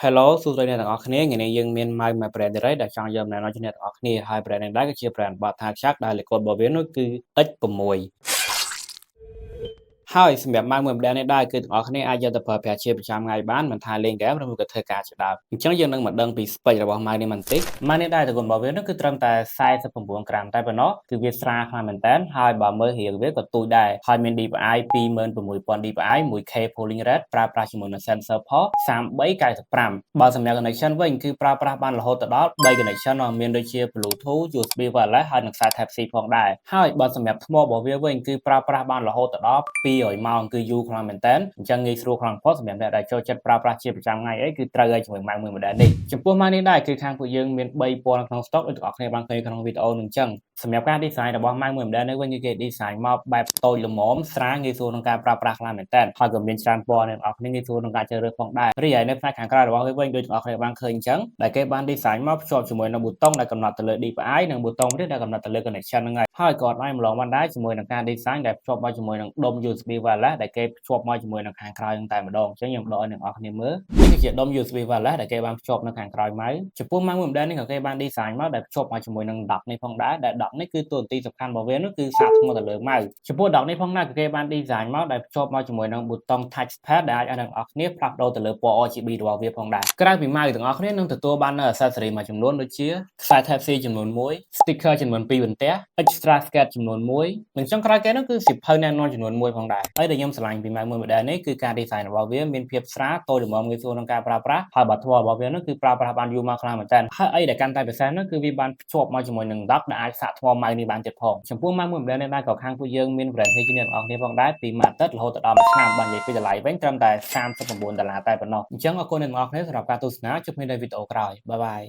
Hello សួស្តីអ្នកទាំងអស់គ្នាថ្ងៃនេះយើងមាន My Brand ដែលចង់យកមកណែនាំជូនអ្នកទាំងអស់គ្នាហើយ brand នេះដែរគឺជា brand បទថាឆាក់ដែលលេខកូដរបស់វានោះគឺ X6 ហើយសម្រាប់ My Brand នេះដែរគឺទាំងអស់គ្នាអាចយកទៅប្រើប្រាស់ជាប្រចាំថ្ងៃបានមិនថាលេងហ្គេមឬមួយក៏ធ្វើការជាដើមអញ្ចឹងយើងនឹងមកដឹងពី spec របស់ My នេះបន្តិច My នេះដែរតើគុណរបស់វានោះគឺត្រឹមតែ49ក្រាមតែប៉ុណ្ណោះគឺវាស្រាលខ្លាំងមែនតើហើយបើមើលរាងវាក៏ទូចដែរហើយមាន DPI 26000 DPI 1K polling rate ប្រើប្រាស់ជាមួយនឹង sensor port 3395បើសម្រាប់ connection វិញគឺប្រើប្រាស់បានរហូតដល់3 connection មានដូចជា Bluetooth USB wireless ហើយនិងខ្សែ Type C ផងដែរហើយបើសម្រាប់ថ្មរបស់វាវិញគឺប្រើប្រាស់បានរហូតដល់200ម៉ោងគឺយូរខ្លាំងមែនតើអញ្ចឹងងាយស្រួលខ្លាំងផងសម្រាប់អ្នកដែលចូលចិត្តប្រើប្រាស់ជាប្រចាំថ្ងៃអីគឺត្រូវហើយជាមួយ Mac មួយ model នេះចំពោះ Mac នេះដែរគឺខាងពួកយើងមាន3ពណ៌នៅក្នុង stock ដូចអ្នកនរគ្នាបានឃើញក្នុងវីដេអូនឹងអញ្ចឹងសម្រាប់ការ design របស់ Mac មួយ model នេះវិញគឺគេ design មកបែបតូចល្មមស្រាលងាយស្រួលក្នុងការប្រើប្រាស់ខ្លាំងមែនតើហើយក៏មានច្រើនពណ៌អ្នកនរគ្នាងាយស្រួលក្នុងការជ្រើសរើសផងដែររីឯនៅផ្នែកខាងក្រៅរបស់វាវិញដូចអ្នកនរគ្នាបានឃើញអញ្ចឹងដែលគេបាន design មកភ្ជាប់ជាមួយនឹងប៊ូតុងដែលកំណត់ទៅលើ DPI និងប៊ូតុងទៀតដែលកំណត់ទៅលើ connection ហ្នឹងហើយក៏អាចម្លងបានដែរជាមួយនឹងការ design ដែលភ្ជាប់មកជាមួយនឹងដុំ USB wireless ដែលគេភ្ជាប់មកជាមួយនឹងខាងក្រោយហ្នឹងតែម្ដងអញ្ចឹងខ្ញុំបកឲ្យអ្នកនរគ្នាមើលនេះគឺជាដុំ USB wireless ដែលគេបានភ្ជាប់នៅខាងក្រោយមកចំពោះ Mac មួយ model នេះក៏គេបាន design មកដែលភ្ជាប់មកជាមួយនឹង dock នេះផងដែរដែល dock នេះគឺតួនាទីសំខាន់របស់វានោះគឺសាកថ្មទៅលើ mouse ចំពោះ dock នេះផងដែរក៏គេបាន design មកដែលភ្ជាប់មកជាមួយនឹងប៊ូតុង touch pad ដែលអាចឲ្យអ្នកនរគ្នាផ្លាស់ប្ដូរទៅលើពណ៌ RGB របស់វាផងដែរក្រៅពី mouse ទាំងអស់គ្នានឹងទទួលបាននៅ accessory មួយចំនួនដូចជាខ្សែ Type C ចំនួន1 sticker ចំនួន2បន្ទះ extra sketch ចំនួន1និងចុងក្រោយគេនោះគឺសៀវភៅណែនាំចំនួន1ផងដែរហើយដែលខ្ញុំស្រឡាញ់ពី Mac មួយ model នេះគឺការ design របស់វាមានភាពស្រាលតូចល្មមងាយស្រួលក្នុងការប្រើប្រាស់ហើយបើថ្មរបស់វានោះគឺប្រើប្រាស់បានយូរមកខ្លាំងមែនតើហើយអីដែលកាន់តែពិសេសនោះគឺវាបានភ្ជាប់មកជាមួយនឹង dock ដែលអាចសាកថ្ម mouse នេះបានទៀតផងចំពោះ Mac មួយ model នេះដែរក៏ខាងពួកយើងមាន warranty ជូនអ្នកទាំងអស់គ្នាផងដែរពីមួយអាទិត្យរហូតដល់1ឆ្នាំបើនិយាយពីតម្លៃវិញត្រឹមតែ$39តែប៉ុណ្ណោះអញ្ចឹងអរគុណអ្នកទាំងអស់គ្នាសម្រាប់ការទស្សនាជួបគ្នានៅវីដេអូក្រោយបាយបាយ